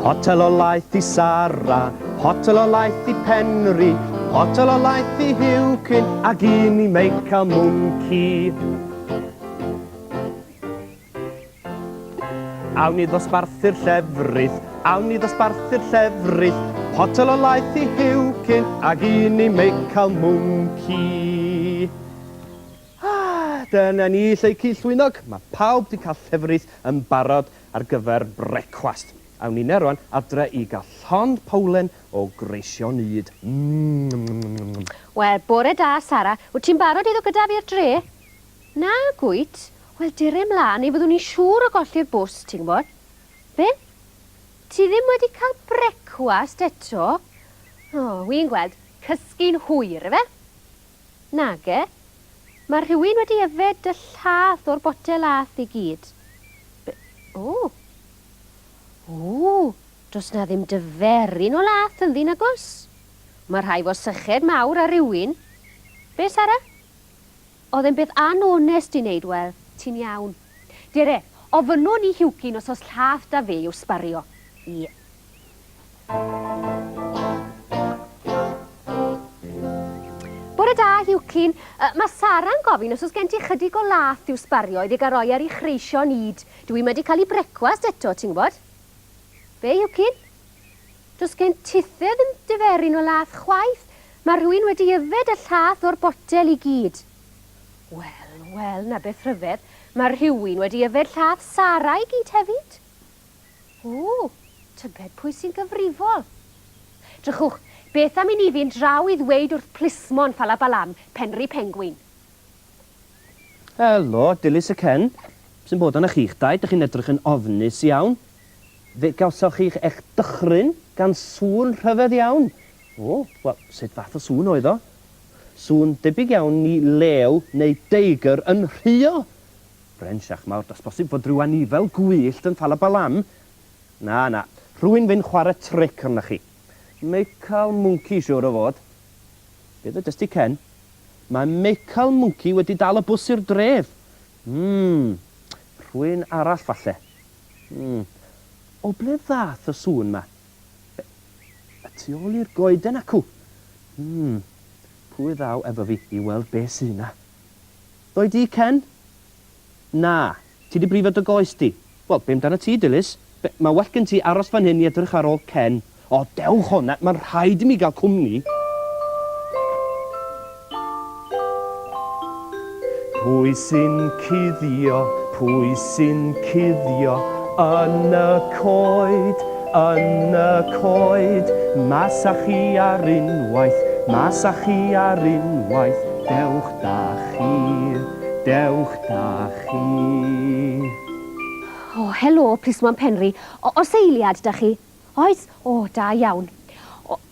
Potel o laeth I Sara, potel o laeth I Penri, potel o laeth I Hywcyn, ac un I Meical Mwnci. Awn I ddosbarthu'r llefrith, awn I ddosbarthu'r llefrith, potel o laeth I Hywcyn, ac un I Meical Mwnci. Dyna ni lle Cyllwynog. Mae pawb di cael llefrith yn barod ar gyfer brecwast. Awn ni rwan adre I gael llond powlen o greision yd. Wel, bore da, Sara. Wyt ti'n barod iddo gyda fi'r dre? Na, gwyt. Wel, dire mlaen I fyddwn ni siŵr o golli'r bws, ti'n gwybod? Be? Ti ddim wedi cael brecwast eto? O, wy'n gweld. Cysgu'n hwyr, efe? Nage. Mae rhywun wedi yfed y llath o'r botel lath I gyd. O, dros na ddim dyferyn o lath yn ddyn agos. Mae rhai fo syched mawr ar rhywun. Be, Sara? Oedd e'n beth anonest I wneud, wel, ti'n iawn. Dire, ofynnwn ni Hywcyn os llath da fe i'w sbario. Ie. Bore da, Hywcyn. Mae Sara'n gofyn os oes gen ti chydig o lath i'w sbario iddi gael roi ar ei chreision yd. Dwi'n wedi cael ei brecwast eto, ti'n gwybod? Be, Hywcyn? Does gen tithe ddim dyferyn o lath chwaith. Mae rhywun wedi yfed y llath o'r botel I gyd. Wel, na beth rhyfedd. Mae rhywun wedi yfed llath Sara I gyd hefyd. O, tybed pwy sy'n gyfrifol. Drychwch, beth am I ni fynd draw I ddweud wrth plismon Ffalabalam, Penri Pengwyn? Helo, Dilys y Cen. Sy'n bod yn eich dau, dych chi'n edrych yn ofnus iawn. Fe gawsoch chi'ch eich dychryn gan sŵn rhyfedd iawn. O, wel, sut fath o sŵn oedd o? Sŵn debyg iawn I lew neu deigr yn rhio. Brensiach mawr, dos bosib fod rhyw anifel gwyllt yn Ffalabalam. Na, rhywun fe'n chwarae tric arna chi. Meical Mwnci siwr o fod. Beth ydys ti, Ken? Mae Meical Mwnci wedi dal y bws i'r dref. Rhywun arall falle. O ble ddath y sŵn ma? Y tu ôl i'r goeden acw. Pwy ddaw efo fi I weld be sy na? Ddoi di, Ken? Na, ti di brifo dy goes di. Wel, be amdano ti, Dilys? Mae well gen ti aros fan hyn I edrych ar ôl Ken. O, dewch honna, mae'n rhaid I mi gael cwmni. Pwy sy'n cuddio, pwy sy'n cuddio, yn y coed, masach chi ar unwaith, masach chi ar unwaith, dewch da chi, dewch da chi. O, helo, plismon Penri. O's eiliad da chi? Oes? O, da iawn.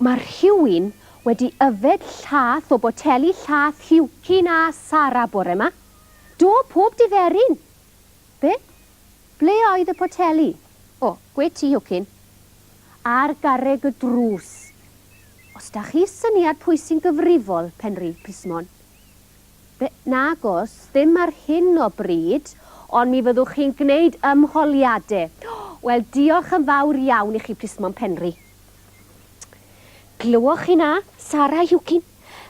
Mae rhywun wedi yfed llath o boteli llath Hywcyn a Sara bore yma. Do, pob diferyn. Be? Ble oedd y poteli? O, gwe ti, Hywcyn. Ar garreg y drws. Os da chi syniad pwy sy'n gyfrifol, Penri, plismon? Be, nagos, ddim ar hyn o bryd, ond mi fyddwch chi'n gwneud ymholiadau. Wel, diolch yn fawr iawn I chi, plismon Penri. Glywch chi na, Sara a Hywcyn?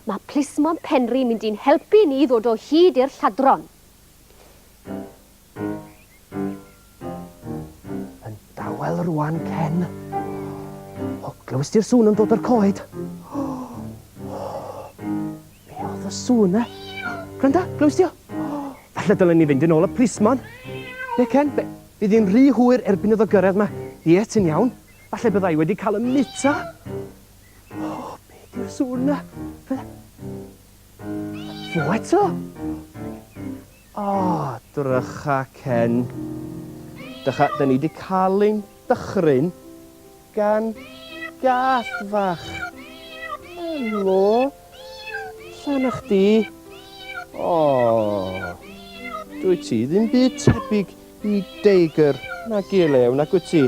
Mae plismon Penri mynd i'n helpu ni ddod o hyd i'r lladron. Yn dawel rwan, Ken. O, glywys ti'r sŵn yn dod o'r coed? Be oedd y sŵn, e? Gwranda, glywys ti o? Falle dylen ni fynd yn ôl y plismon. Be, Ken? Bydd hi'n rhy hwyr erbyn iddo gyrraedd yma. Ie, ti'n iawn. Falle byddai wedi cael y mita. O, be di'r sŵn na? Fo eto? O, drycha, Ken. Dycha, da ni wedi cael ein dychryn gan Gath fach. Helo. Lle na chdi? O, dwi ti ddim byd tebyg i deigr na gilew na gwyt ti.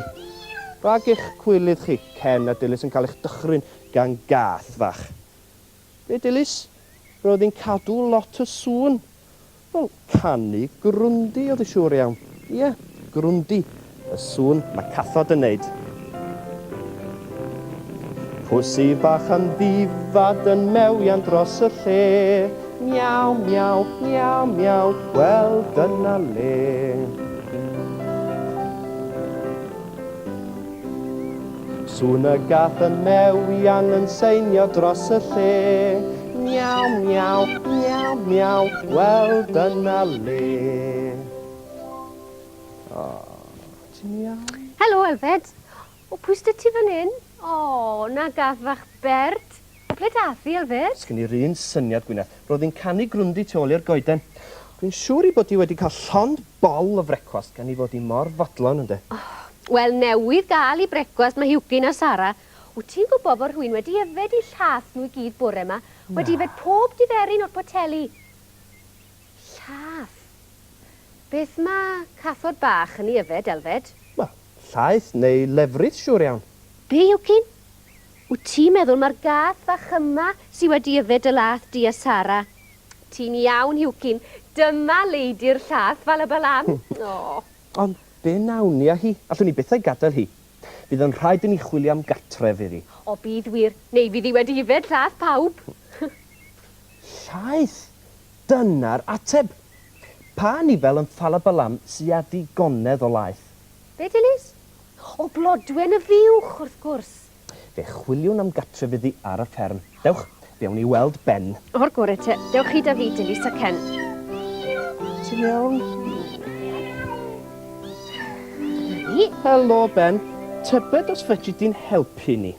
Rhag eich cwylydd chi, Ken a Dilys yn cael eich dychryn gan Gath fach. Be, Dilys? Roedd hi'n cadw lot o sŵn. Wel, canu grwndi oedd y siŵr iawn. Ie, grwndi. Y sŵn mae cathod yn neud. Pwsi bach yn ddifad yn mewian dros y lle. Miaw, miaw, miaw, miaw, wel dyna le. Sŵn y gath yn mewian yn seinio dros y lle. Miaw, miaw, miaw, miaw, wel dyna le. O, ti'n iawn? Helo, Elfed. O, pwy sydd ti fan hyn? O, na Gath fach Bert. Ble dath i, Elfed? Sgen i'r un syniad, Gwyneth. Roedd hi'n canu grwndi tu ôl i'r goeden. Dwi'n siŵr i bod hi wedi cael llond bol o frecwast gan i fod hi mor fodlon, ynddo. Wel, newydd gael i brecwast mae Hywgyn a Sara. Wyt ti'n gwybod bod rhywun wedi yfed i llath nhw i gyd bore yma? Wedi yfed pob diferyn o'r poteli. Llath? Beth mae cathod bach yn ei yfed, Elfed? Wel, llaeth neu lefrith siŵr iawn. Be, Hywgyn? Wyt ti'n meddwl mae'r Gath fach yma sydd wedi yfed y lath di a Sara? Ti'n iawn, Hywgyn. Dyma leidi'r llath Ffalabalam. O. Ond be nawn ni a hi? Allwn ni byth ei gadael hi. Bydd yn rhaid i ni chwilio am gatref iddi. O, bydd wir. Neu fydd hi wedi yfed llath pawb. Llaeth? Dyna'r ateb. Pa ni fel yn Ffalabalam sydd â digonedd o laeth? Be, Dilys? O, blodwen y fiwch, wrth gwrs. Fe chwiliwn am gatref iddi ar y fferm. Dewch, fewn i weld Ben. O'r gore te. Dewch chi da fi, Dilys a Ken. Ti'n iawn? Ni. Helo, Ben. Tybed os fedri di'n helpu ni?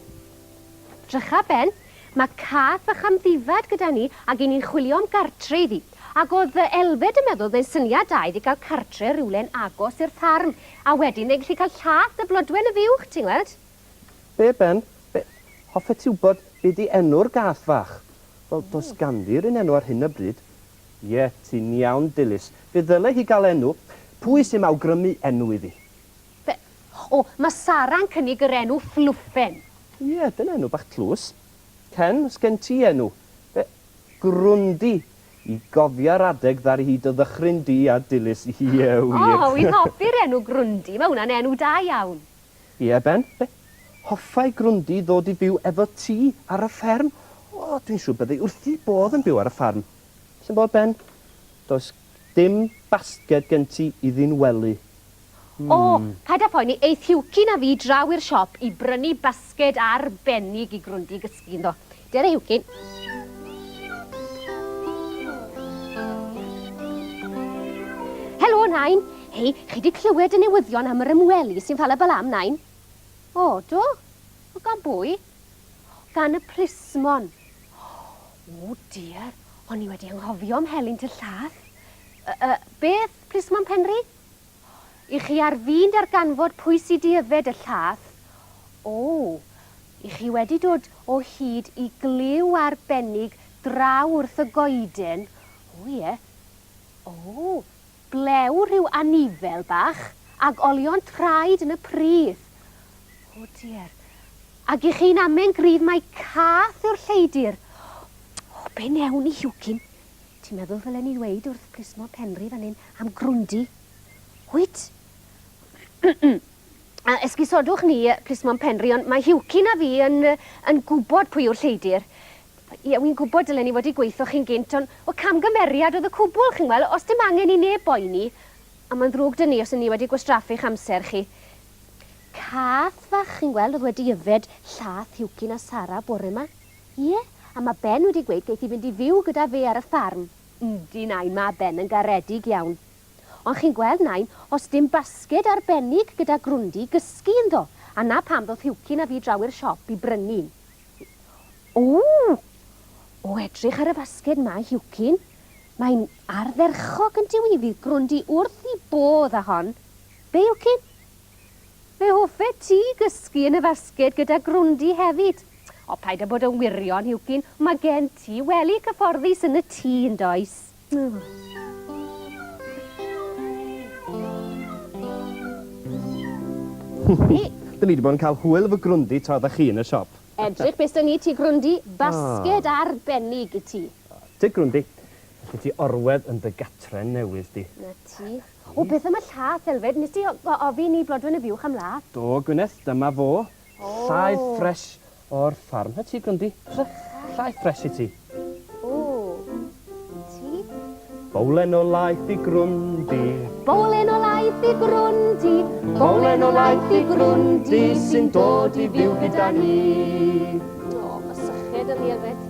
Drycha, Ben. Mae cath fach am ddifad gyda ni ac i ni'n chwilio am gartre iddi. Ac oedd Elfed yn meddwl fe'n syniad da iddi gael cartre rhywle'n agos i'r ffarm. A wedyn fe'n gallu cael llath y blodwen y fiwch, ti'n gweld? Be, Ben? Hoffet ti wybod be di enw'r gath fach? Wel, dos ganddi'r un enw ar hyn o bryd. Ie, ti'n iawn, Dilys. Fe ddyle hi gael enw. Pwy sy'n awgrymu enw iddi? O, mae Sara'n cynnig yr enw Fflwffen. Ie, dyna enw bach tlws. Ken, os gen ti enw? Grwndi. I gofio'r adeg ddar hyd o ddychryn di a Dilys. Ie, wir. O, wy'n hoffi'r enw Grwndi. Mae hwnna'n enw da iawn. Ie, Ben. Hoffai Grwndi ddod i fyw efo ti ar y fferm? O, dwi'n siŵr byddai wrth i bodd yn byw ar y ffarm. Sy'n bod, Ben? Does dim basged gen ti iddi'n welu. O, paid â poeni, eith Hywgyn a fi draw i'r siop i brynu basged arbennig i Grwndi gysgu ynddo. Dere, Hywgyn. Helo, Nain. Hei, chi di clywed y newyddion am yr ymweli sy'n Ffalabalam, Nain? O, do? O, gan bwy? Gan y plismon. O, diar. O'n i wedi anghofio am helynt y llath. Beth, plismon Penri? I chi ar fi'n darganfod pwy sydd i yfed y llath. O, i chi wedi dod o hyd i gliw arbennig draw wrth y goeden. O, ie. O, blew rhyw anifel bach ag olion traed yn y pridd. O, diar. Ac i chi'n amen gryf mae cath yw'r lleidir. O, be newn ni, Hywgyn? Ti'n meddwl fel ni'n dweud wrth plismo Penri fan hyn am Grwndi? Wyt? Esgusodwch ni, plismon Penri, ond mae Hywgyn a fi yn gwybod pwy yw'r lleidir. Ie, wy'n gwybod dylen ni wedi gweithio chi'n gynt, ond o camgymeriad oedd y cwbl, chi'n gweld, os dim angen i neb boeni, a mae'n ddrwg dyn ni os ni wedi gwastraffu'ch amser chi. Cath fach, chi'n gweld, oedd wedi yfed llath Hywgyn a Sara bore yma. Ie, a mae Ben wedi gweud geith i fynd i fyw gyda fe ar y ffarm. Yndi, Nain, mae Ben yn garedig iawn. Ond chi'n gweld, Nain, os dim basged arbennig gyda Grwndi gysgu ynddo, a na pam ddoth Hywgyn a fi draw i'r siop i brynu. O, edrych ar y basged ma, Hywgyn. Mae'n ardderchog yn diwydd Grwndi wrth i bodd â hon. Be yw cyn? Fe hoffe ti gysgu yn y fasged gyda Grwndi hefyd. O, paid â bod yn wirion, Hywcyn. Mae gen ti wely cyfforddus yn y tŷ yn does. Dyn ni wedi bod yn cael hwyl efo Grwndi tra oeddech chi yn y siop. Edrych beth o'n ni ti Grwndi, basged arbennig i ti. Ti Grwndi, ydych ti orwedd yn dy gatren newydd di. Na ti. O, beth am y llaeth, Elfed? Nes ti ofyn i Blodwen y Fiwch am laeth? Do, Gwyneth, dyma fo. Llaeth ffres o'r ffarm. Ha ti Grwndi? Llaeth ffres i ti. O, ti? Bowlen o laeth i Grwndi. Bowlen o laeth i Grwndi. Bowlen o laeth i Grwndi sy'n dod i fyw gyda ni. O, mae syched yn Elfed.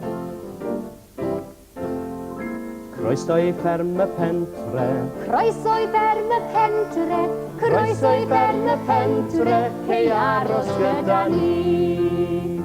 Croeso i fferm y pentre. Croeso i fferm y pentre. Croeso i fferm y pentre. Cei aros gyda ni.